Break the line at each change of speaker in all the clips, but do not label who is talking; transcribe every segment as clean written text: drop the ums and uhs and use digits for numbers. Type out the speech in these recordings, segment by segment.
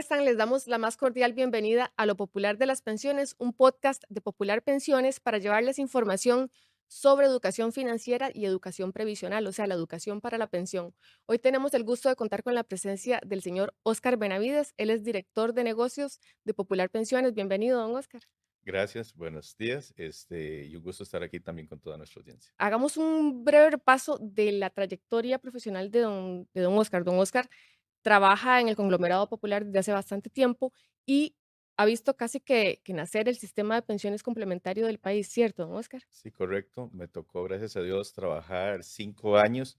están? Les damos la más cordial bienvenida a Lo Popular de las Pensiones, un podcast de Popular Pensiones para llevarles información sobre educación financiera y educación previsional, o sea, la educación para la pensión. Hoy tenemos el gusto de contar con la presencia del señor Óscar Benavides. Él es director de negocios de Popular Pensiones. Bienvenido, don Óscar.
Gracias, buenos días. Y un gusto estar aquí también con toda nuestra audiencia.
Hagamos un breve repaso de la trayectoria profesional de don Óscar. Don Óscar trabaja en el conglomerado popular desde hace bastante tiempo y ha visto casi que nacer el sistema de pensiones complementario del país, ¿cierto, don Óscar?
Sí, correcto. Me tocó, gracias a Dios, trabajar 5 años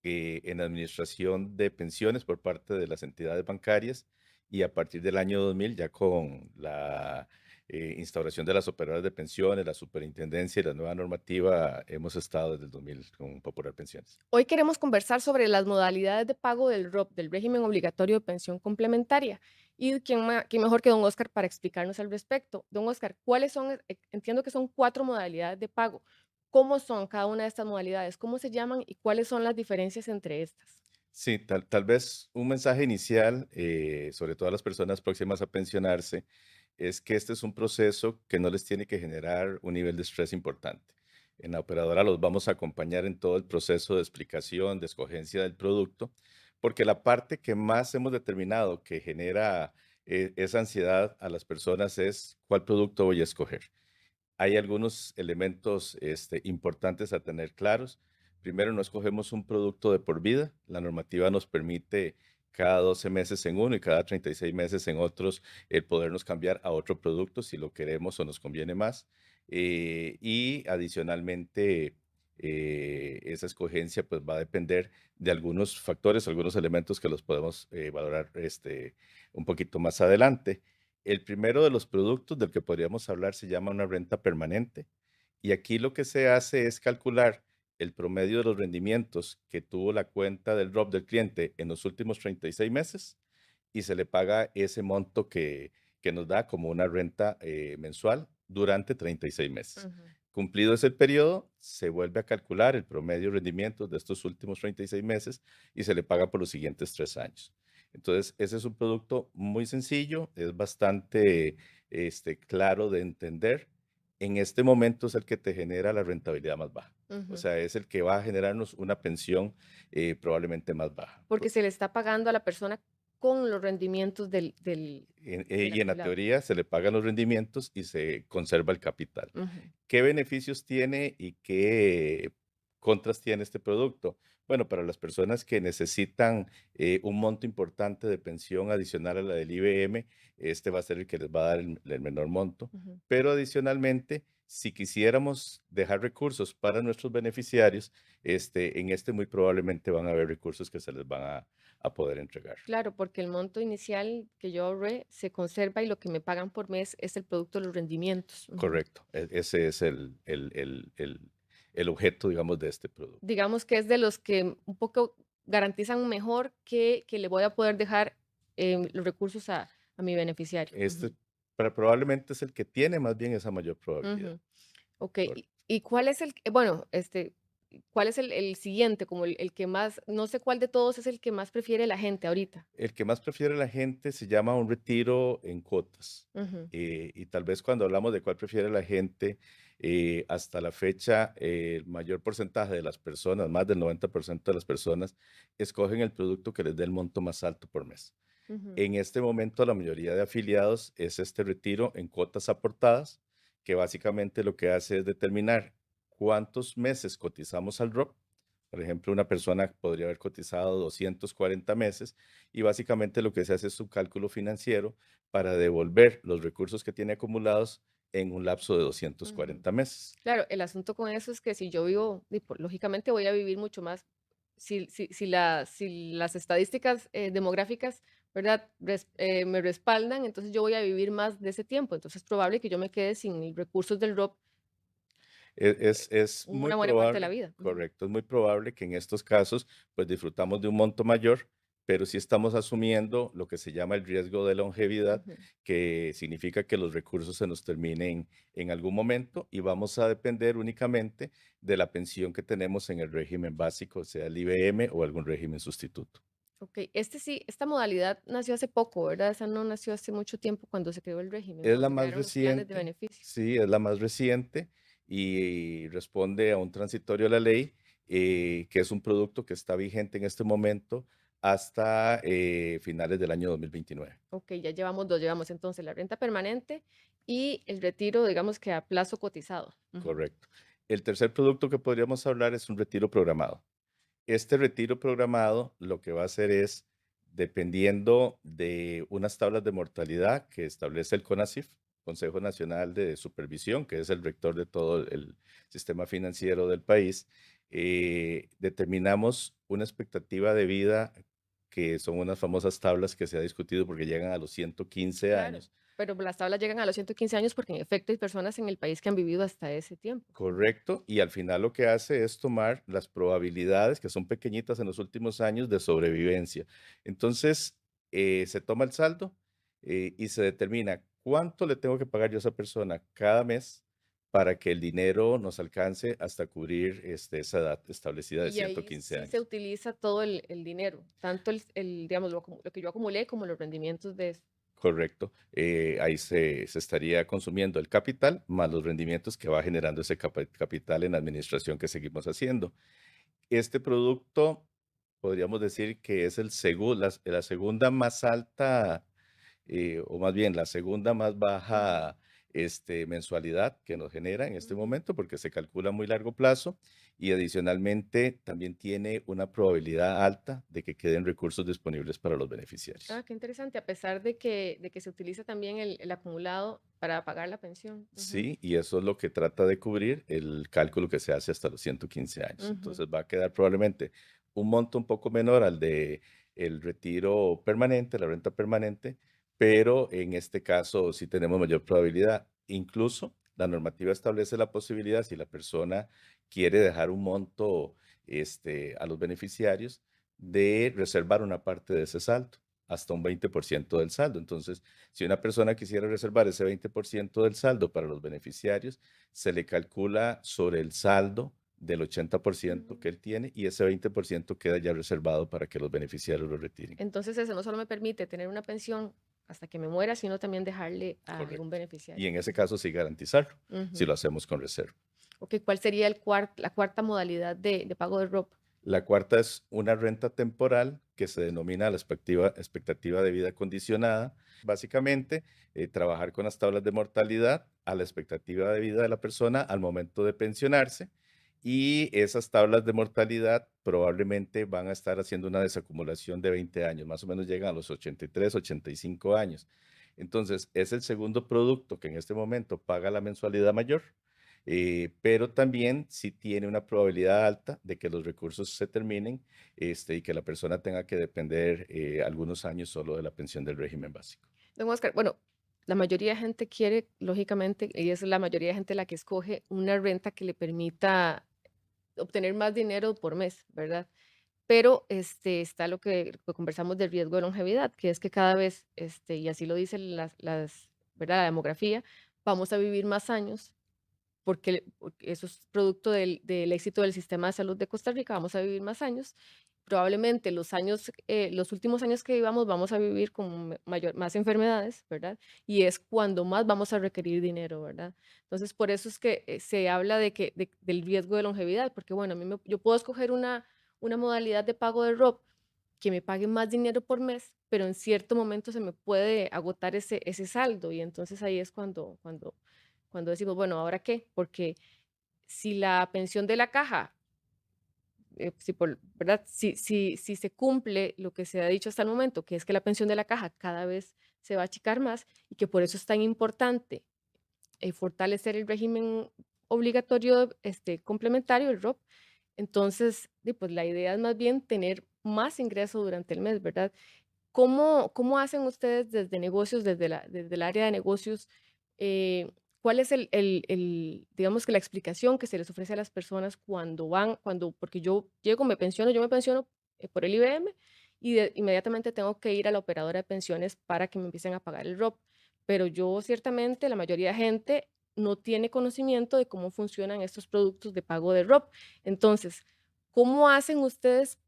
en administración de pensiones por parte de las entidades bancarias y a partir del año 2000 ya con la instauración de las operadoras de pensiones, la superintendencia y la nueva normativa, hemos estado desde el 2000 con Popular Pensiones.
Hoy queremos conversar sobre las modalidades de pago del ROP, del régimen obligatorio de pensión complementaria. ¿Y quién mejor que don Óscar para explicarnos al respecto? Don Óscar, ¿cuáles son? Entiendo que son cuatro modalidades de pago. ¿Cómo son cada una de estas modalidades? ¿Cómo se llaman y cuáles son las diferencias entre estas?
Sí, tal vez un mensaje inicial, sobre todo a las personas próximas a pensionarse, es que este es un proceso que no les tiene que generar un nivel de estrés importante. En la operadora los vamos a acompañar en todo el proceso de explicación, de escogencia del producto, porque la parte que más hemos determinado que genera esa ansiedad a las personas es cuál producto voy a escoger. Hay algunos elementos importantes a tener claros. Primero, no escogemos un producto de por vida. La normativa nos permite cada 12 meses en uno y cada 36 meses en otros el podernos cambiar a otro producto si lo queremos o nos conviene más. Y adicionalmente, esa escogencia pues va a depender de algunos factores, algunos elementos que los podemos valorar un poquito más adelante. El primero de los productos del que podríamos hablar se llama una renta permanente y aquí lo que se hace es calcular el promedio de los rendimientos que tuvo la cuenta del ROP del cliente en los últimos 36 meses y se le paga ese monto que nos da como una renta mensual durante 36 meses.
Ujú.
Cumplido ese periodo, se vuelve a calcular el promedio de rendimientos de estos últimos 36 meses y se le paga por los siguientes 3 años. Entonces, ese es un producto muy sencillo, es bastante claro de entender. En este momento es el que te genera la rentabilidad más baja. O
Ujú.
sea, es el que va a generarnos una pensión probablemente más baja.
Porque se le está pagando a la persona con los rendimientos del
Y en la
acumulado.
teoría se le pagan los rendimientos y se conserva el capital.
Ujú.
¿Qué beneficios tiene y qué contras tiene este producto? Bueno, para las personas que necesitan un monto importante de pensión adicional a la del IBM, este va a ser el que les va a dar el menor monto.
Ujú.
Pero adicionalmente, si quisiéramos dejar recursos para nuestros beneficiarios, en este muy probablemente van a haber recursos que se les van a poder entregar.
Claro, porque el monto inicial que yo ahorré se conserva y lo que me pagan por mes es el producto de los rendimientos. Ujú.
Correcto, ese es el objeto, digamos, de este producto.
Digamos que es de los que un poco garantizan mejor que le voy a poder dejar los recursos a mi beneficiario.
Este,
Ujú.
pero probablemente es el que tiene más bien esa mayor probabilidad.
Ujú. Ok,
Cor
y cuál es bueno, cuál es el siguiente, como el que más, no sé cuál de todos es el que más prefiere la gente ahorita?
El que más prefiere la gente se llama un retiro en cuotas.
Ujú.
Y tal vez cuando hablamos de cuál prefiere la gente, hasta la fecha, el mayor porcentaje de las personas, más del 90% de las personas, escogen el producto que les dé el monto más alto por mes.
Ujú.
En este momento, la mayoría de afiliados es este retiro en cuotas aportadas, que básicamente lo que hace es determinar cuántos meses cotizamos al ROP. Por ejemplo, una persona podría haber cotizado 240 meses y básicamente lo que se hace es un cálculo financiero para devolver los recursos que tiene acumulados en un lapso de doscientos
Ujú.
cuarenta meses.
Claro, el asunto con eso es que si yo vivo, lógicamente voy a vivir mucho más. Si las estadísticas demográficas, ¿verdad? Me respaldan, entonces yo voy a vivir más de ese tiempo. Entonces es probable que yo me quede sin recursos del ROP
Es muy
una buena parte de la
probable,
vida. Ujú.
correcto, es muy probable que en estos casos, pues disfrutamos de un monto mayor, pero sí estamos asumiendo lo que se llama el riesgo de longevidad,
Ujú.
que significa que los recursos se nos terminen en algún momento y vamos a depender únicamente de la pensión que tenemos en el régimen básico, sea el IBM o algún régimen sustituto.
Ok, este sí, esta modalidad nació hace poco, ¿verdad? Esa no nació hace mucho tiempo cuando se creó el régimen,
Es
cuando
la
se
más
crearon los planes de
reciente,
beneficio.
sí, es la más reciente y responde a un transitorio a la ley, que es un producto que está vigente en este momento hasta finales del año 2029.
Ok, ya llevamos dos, llevamos entonces la renta permanente y el retiro, digamos que a plazo cotizado. Ujú.
Correcto. El tercer producto que podríamos hablar es un retiro programado. Este retiro programado lo que va a hacer es, dependiendo de unas tablas de mortalidad que establece el CONACYF, Consejo Nacional de Supervisión, que es el rector de todo el sistema financiero del país, determinamos una expectativa de vida que son unas famosas tablas que se ha discutido porque llegan a los 115
Claro,
años.
pero las tablas llegan a los 115 años porque en efecto hay personas en el país que han vivido hasta ese tiempo.
Correcto, y al final lo que hace es tomar las probabilidades, que son pequeñitas en los últimos años, de sobrevivencia. Entonces, se toma el saldo y se determina cuánto le tengo que pagar yo a esa persona cada mes para que el dinero nos alcance hasta cubrir esa edad establecida de
Y ahí
115
sí se
años.
utiliza todo el dinero, tanto digamos, lo que yo acumulé como los rendimientos de eso.
Correcto. Ahí se estaría consumiendo el capital más los rendimientos que va generando ese capital en la administración que seguimos haciendo. Este producto podríamos decir que es la segunda más alta, o más bien la segunda más
Ujú,
baja, mensualidad que nos genera en este
ujú.
momento, porque se calcula a muy largo plazo y adicionalmente también tiene una probabilidad alta de que queden recursos disponibles para los
Ah,
beneficiarios.
qué interesante, a pesar de que se utiliza también el acumulado para pagar la pensión. Ujú,
Sí, y eso es lo que trata de cubrir el cálculo que se hace hasta los 115 años.
ujú.
Entonces va a quedar probablemente un monto un poco menor al de el retiro permanente, la renta permanente, pero en este caso sí tenemos mayor probabilidad. Incluso la normativa establece la posibilidad, si la persona quiere dejar un monto a los beneficiarios, de reservar una parte de ese saldo, hasta un 20% del saldo. Entonces, si una persona quisiera reservar ese 20% del saldo para los beneficiarios, se le calcula sobre el saldo del 80%
Mm.
que él tiene y ese 20% queda ya reservado para que los beneficiarios lo retiren.
Entonces eso no solo me permite tener una pensión hasta que me muera, sino también dejarle a algún
Correcto. Y
beneficiario.
en ese caso sí garantizarlo, si
Ujú.
lo hacemos con reserva.
Ok, ¿cuál sería la cuarta modalidad de pago de ROP?
La cuarta es una renta temporal que se denomina la expectativa de vida condicionada. Básicamente, trabajar con las tablas de mortalidad a la expectativa de vida de la persona al momento de pensionarse y esas tablas de mortalidad probablemente van a estar haciendo una desacumulación de 20 años, más o menos llegan a los 83, 85 años. Entonces, es el segundo producto que en este momento paga la mensualidad mayor, pero también sí tiene una probabilidad alta de que los recursos se terminen, y que la persona tenga que depender algunos años solo de la pensión del régimen básico.
Don Oscar, bueno, la mayoría de gente quiere, lógicamente, y es la mayoría de gente la que escoge una renta que le permita obtener más dinero por mes, ¿verdad? Pero está lo que conversamos del riesgo de longevidad, que es que cada vez, y así lo dicen ¿verdad? La demografía, vamos a vivir más años porque eso es producto del éxito del sistema de salud de Costa Rica, vamos a vivir más años. Probablemente los últimos años que vivamos vamos a vivir con más enfermedades, ¿verdad? Y es cuando más vamos a requerir dinero, ¿verdad? Entonces, por eso es que se habla del riesgo de longevidad, porque bueno, yo puedo escoger una modalidad de pago de ROP que me pague más dinero por mes, pero en cierto momento se me puede agotar ese saldo y entonces ahí es cuando decimos, bueno, ¿ahora qué? Porque si la pensión de la caja, ¿verdad? Si se cumple lo que se ha dicho hasta el momento, que es que la pensión de la caja cada vez se va a achicar más y que por eso es tan importante fortalecer el régimen obligatorio complementario, el ROP, entonces, pues la idea es más bien tener más ingreso durante el mes, ¿verdad? ¿Cómo hacen ustedes desde negocios, desde el área de negocios? ¿Cuál es digamos que la explicación que se les ofrece a las personas porque yo me pensiono por el IBM y inmediatamente tengo que ir a la operadora de pensiones para que me empiecen a pagar el ROP. Pero yo ciertamente, la mayoría de gente no tiene conocimiento de cómo funcionan estos productos de pago de ROP. Entonces, ¿cómo hacen ustedes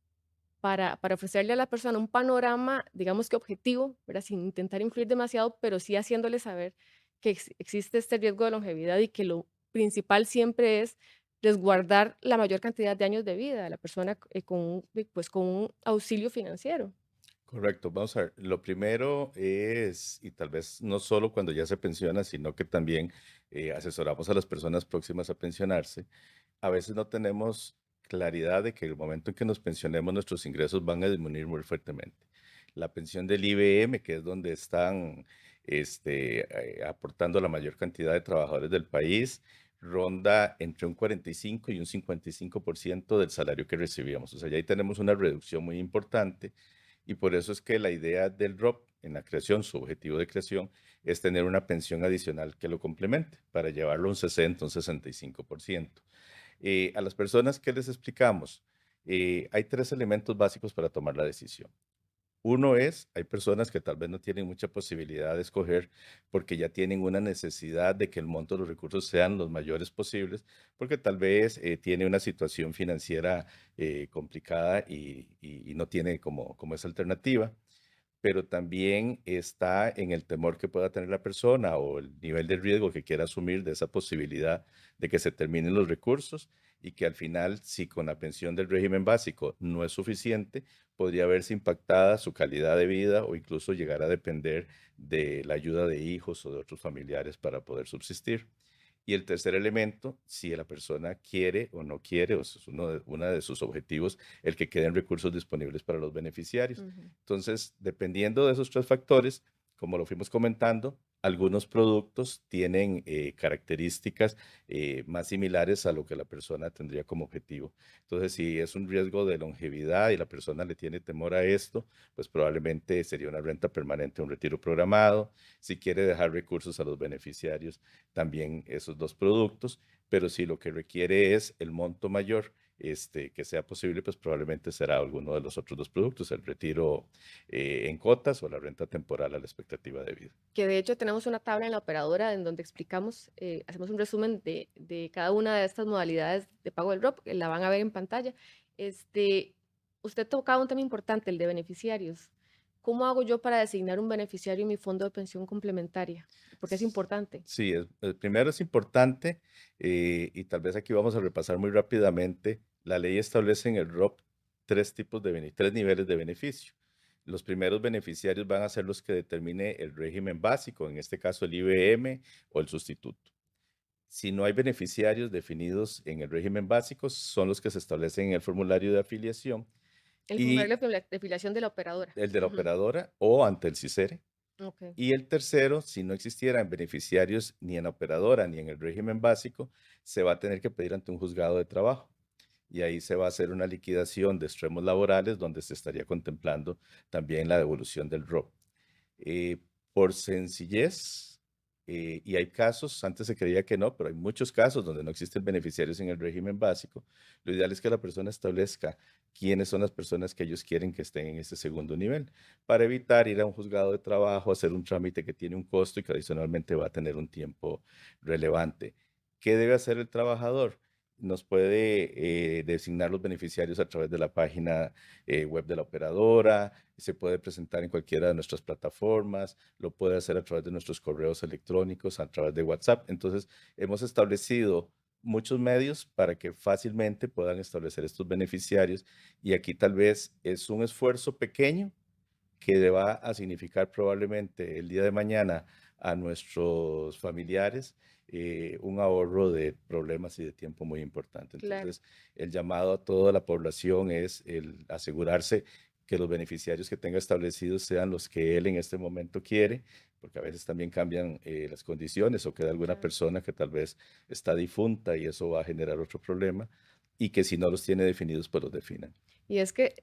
para ofrecerle a la persona un panorama, digamos que objetivo, ¿verdad? Sin intentar influir demasiado, pero sí haciéndole saber que existe este riesgo de longevidad y que lo principal siempre es resguardar la mayor cantidad de años de vida de la persona pues, con un auxilio financiero.
Correcto, vamos a ver. Lo primero es, y tal vez no solo cuando ya se pensiona, sino que también asesoramos a las personas próximas a pensionarse. A veces no tenemos claridad de que el momento en que nos pensionemos nuestros ingresos van a disminuir muy fuertemente. La pensión del IBM, que es donde están aportando la mayor cantidad de trabajadores del país, ronda entre un 45 y un 55% del salario que recibíamos. O sea, ya ahí tenemos una reducción muy importante y por eso es que la idea del ROP en la creación, su objetivo de creación, es tener una pensión adicional que lo complemente para llevarlo a un 60, un 65%. A las personas que les explicamos, hay tres elementos básicos para tomar la decisión. Uno es, hay personas que tal vez no tienen mucha posibilidad de escoger porque ya tienen una necesidad de que el monto de los recursos sean los mayores posibles, porque tal vez tiene una situación financiera complicada y no tiene como esa alternativa, pero también está en el temor que pueda tener la persona o el nivel de riesgo que quiera asumir de esa posibilidad de que se terminen los recursos y que al final, si con la pensión del régimen básico no es suficiente, podría verse impactada su calidad de vida o incluso llegar a depender de la ayuda de hijos o de otros familiares para poder subsistir. Y el tercer elemento, si la persona quiere o no quiere, o eso es uno de sus objetivos, el que queden recursos disponibles para los beneficiarios.
Ujú.
Entonces, dependiendo de esos tres factores, como lo fuimos comentando, algunos productos tienen características más similares a lo que la persona tendría como objetivo. Entonces, si es un riesgo de longevidad y la persona le tiene temor a esto, pues probablemente sería una renta permanente, un retiro programado. Si quiere dejar recursos a los beneficiarios, también esos dos productos, pero si lo que requiere es el monto mayor, que sea posible, pues probablemente será alguno de los otros dos productos, el retiro en cuotas o la renta temporal a la expectativa de vida.
Que de hecho tenemos una tabla en la operadora en donde explicamos, hacemos un resumen de cada una de estas modalidades de pago del ROP, que la van a ver en pantalla. Este, usted tocaba un tema importante, el de beneficiarios. ¿Cómo hago yo para designar un beneficiario en mi fondo de pensión complementaria? Porque es importante.
Sí, primero es importante y tal vez aquí vamos a repasar muy rápidamente. La ley establece en el ROP tres niveles de beneficio. Los primeros beneficiarios van a ser los que determine el régimen básico, en este caso el IBM o el sustituto. Si no hay beneficiarios definidos en el régimen básico, son los que se establecen en el formulario de afiliación
El
y
formulario de afiliación de la operadora.
el de la
Ujú.
operadora o ante el CICERE.
Ok,
Y el tercero, si no existieran beneficiarios ni en la operadora ni en el régimen básico, se va a tener que pedir ante un juzgado de trabajo. Y ahí se va a hacer una liquidación de extremos laborales donde se estaría contemplando también la devolución del ROP. Eh, por sencillez, y hay casos, antes se creía que no, pero hay muchos casos donde no existen beneficiarios en el régimen básico. Lo ideal es que la persona establezca quiénes son las personas que ellos quieren que estén en ese segundo nivel, para evitar ir a un juzgado de trabajo, hacer un trámite que tiene un costo y que adicionalmente va a tener un tiempo relevante. ¿Qué debe hacer el trabajador? Nos puede designar los beneficiarios a través de la página web de la operadora, se puede presentar en cualquiera de nuestras plataformas, lo puede hacer a través de nuestros correos electrónicos, a través de WhatsApp. Entonces, hemos establecido muchos medios para que fácilmente puedan establecer estos beneficiarios y aquí tal vez es un esfuerzo pequeño que le va a significar probablemente el día de mañana a nuestros familiares un ahorro de problemas y de tiempo muy importante.
claro.
Entonces, el llamado a toda la población es el asegurarse que los beneficiarios que tenga establecidos sean los que él en este momento quiere, porque a veces también cambian las condiciones o queda alguna
Claro.
persona que tal vez está difunta y eso va a generar otro problema y que si no los tiene definidos, pues los definan.
Y es que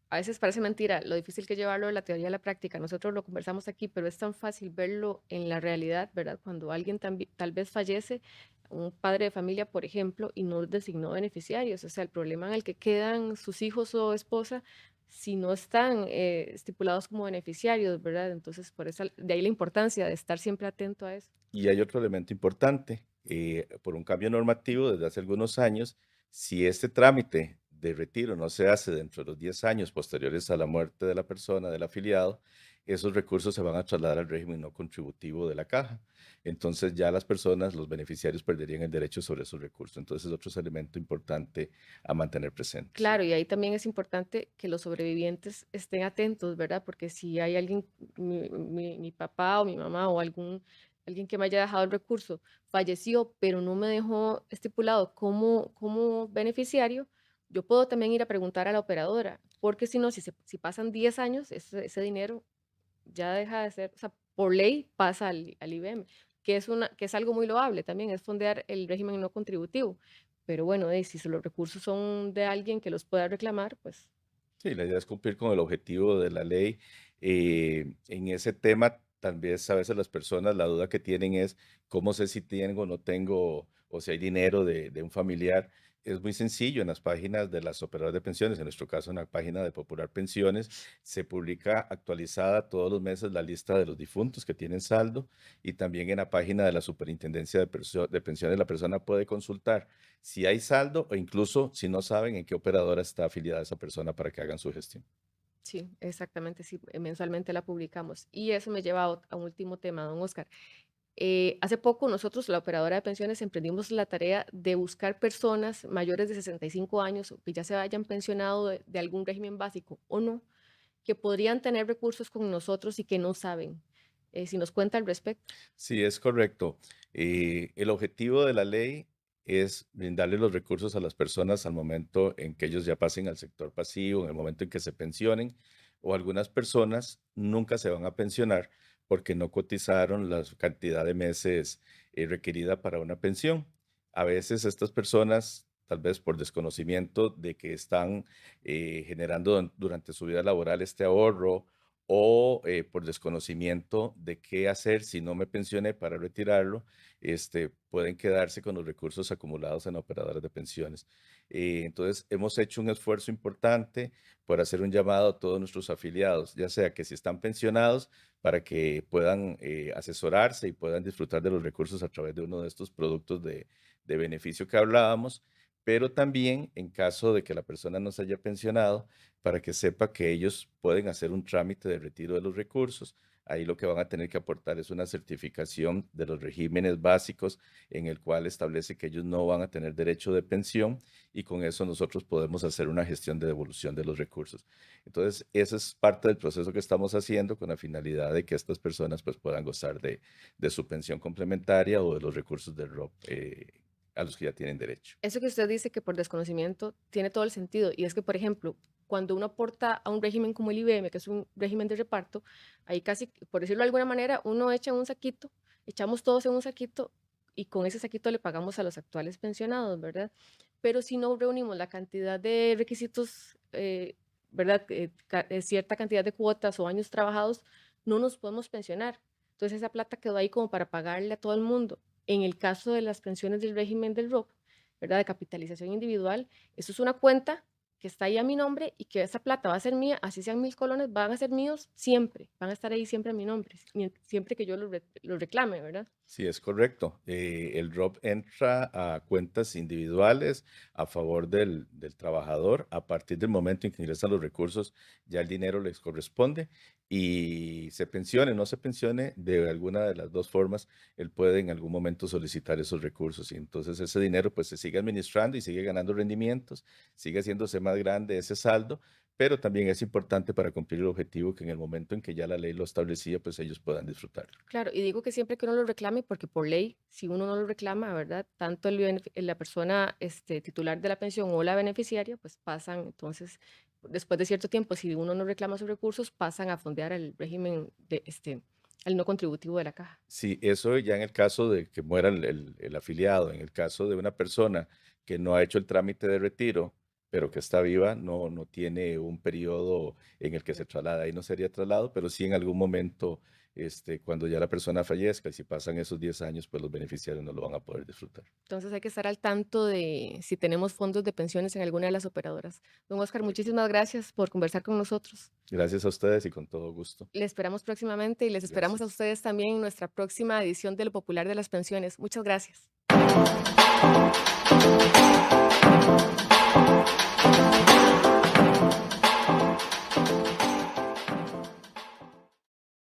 a veces parece mentira lo difícil que es llevarlo de la teoría a la práctica. Nosotros lo conversamos aquí, pero es tan fácil verlo en la realidad, ¿verdad? Cuando alguien tal vez fallece, un padre de familia, por ejemplo, y no designó beneficiarios. O sea, el problema en el que quedan sus hijos o esposa si no están estipulados como beneficiarios, ¿verdad? Entonces, por eso, de ahí la importancia de estar siempre atento a eso.
Y hay otro elemento importante, por un cambio normativo desde hace algunos años, si este trámite de retiro no se hace dentro de los 10 años posteriores a la muerte de la persona, del afiliado, esos recursos se van a trasladar al régimen no contributivo de la caja. Entonces ya las personas, los beneficiarios, perderían el derecho sobre esos recursos. Entonces, otro elemento importante a mantener presente, sí.
Claro, y ahí también es importante que los sobrevivientes estén atentos, ¿verdad? Porque si hay alguien, mi papá o mi mamá o alguien que me haya dejado el recurso falleció, pero no me dejó estipulado como beneficiario, yo puedo también ir a preguntar a la operadora, porque si no, si pasan 10 años, ese dinero ya deja de ser, o sea, por ley pasa al IBM, que es algo muy loable también, es fondear el régimen no contributivo. Pero bueno, si los recursos son de alguien que los pueda reclamar, pues
Sí, la idea es cumplir con el objetivo de la ley. En ese tema, tal vez a veces las personas la duda que tienen es cómo sé si tengo o no tengo, o si hay dinero de un familiar. Es muy sencillo, en las páginas de las operadoras de pensiones, en nuestro caso en la página de Popular Pensiones, se publica actualizada todos los meses la lista de los difuntos que tienen saldo, y también en la página de la Superintendencia de Pensiones la persona puede consultar si hay saldo o incluso si no saben en qué operadora está afiliada esa persona para que hagan su gestión.
sí, exactamente, sí, mensualmente la publicamos. Y eso me lleva a un último tema, don Oscar. Hace poco nosotros, la operadora de pensiones, emprendimos la tarea de buscar personas mayores de 65 años o que ya se hayan pensionado de algún régimen básico o no, que podrían tener recursos con nosotros y que no saben. Si nos cuenta al respecto.
Sí, es correcto. El objetivo de la ley es brindarle los recursos a las personas al momento en que ellos ya pasen al sector pasivo, en el momento en que se pensionen, o algunas personas nunca se van a pensionar porque no cotizaron la cantidad de meses requerida para una pensión. A veces estas personas, tal vez por desconocimiento de que están generando durante su vida laboral este ahorro, o por desconocimiento de qué hacer si no me pensioné para retirarlo, pueden quedarse con los recursos acumulados en operadoras de pensiones. Entonces, hemos hecho un esfuerzo importante por hacer un llamado a todos nuestros afiliados, ya sea que si están pensionados, para que puedan asesorarse y puedan disfrutar de los recursos a través de uno de estos productos de beneficio que hablábamos, pero también en caso de que la persona no se haya pensionado, para que sepa que ellos pueden hacer un trámite de retiro de los recursos. Ahí lo que van a tener que aportar es una certificación de los regímenes básicos en el cual establece que ellos no van a tener derecho de pensión, y con eso nosotros podemos hacer una gestión de devolución de los recursos. Entonces, esa es parte del proceso que estamos haciendo con la finalidad de que estas personas pues puedan gozar de su pensión complementaria o de los recursos del ROP a los que ya tienen derecho.
Eso que usted dice que por desconocimiento tiene todo el sentido. Y es que, por ejemplo, cuando uno aporta a un régimen como el IBM, que es un régimen de reparto, ahí casi, por decirlo de alguna manera, uno echa en un saquito, echamos todos en un saquito y con ese saquito le pagamos a los actuales pensionados, ¿verdad? Pero si no reunimos la cantidad de requisitos, ¿verdad? Cierta cantidad de cuotas o años trabajados, no nos podemos pensionar. Entonces esa plata quedó ahí como para pagarle a todo el mundo. En el caso de las pensiones del régimen del ROP, ¿verdad? De capitalización individual, eso es una cuenta que está ahí a mi nombre y que esa plata va a ser mía, así sean 1.000 colones, van a ser míos siempre, van a estar ahí siempre a mi nombre, siempre que yo lo reclame, ¿verdad?
Sí, es correcto. El ROP entra a cuentas individuales a favor del trabajador. A partir del momento en que ingresan los recursos, ya el dinero les corresponde, y se pensione o no se pensione, de alguna de las dos formas, él puede en algún momento solicitar esos recursos, y entonces ese dinero pues se sigue administrando y sigue ganando rendimientos, sigue haciéndose más grande ese saldo, pero también es importante para cumplir el objetivo que en el momento en que ya la ley lo establecía, pues ellos puedan disfrutarlo.
Claro, y digo que siempre que uno lo reclame, porque por ley, si uno no lo reclama, ¿verdad? Tanto la persona titular de la pensión o la beneficiaria, pues pasan, entonces, después de cierto tiempo, si uno no reclama sus recursos, pasan a fondear el régimen al no contributivo de la caja.
Sí, eso ya en el caso de que muera el afiliado. En el caso de una persona que no ha hecho el trámite de retiro, pero que está viva, no tiene un periodo en el que se traslada. Ahí no sería traslado, pero sí en algún momento, cuando ya la persona fallezca, y si pasan esos 10 años, pues los beneficiarios no lo van a poder disfrutar.
Entonces hay que estar al tanto de si tenemos fondos de pensiones en alguna de las operadoras. Don Oscar, muchísimas gracias por conversar con nosotros.
Gracias a ustedes y con todo gusto.
Le esperamos próximamente y les esperamos a
Gracias.
ustedes también en nuestra próxima edición de Lo Popular de las Pensiones. Muchas gracias.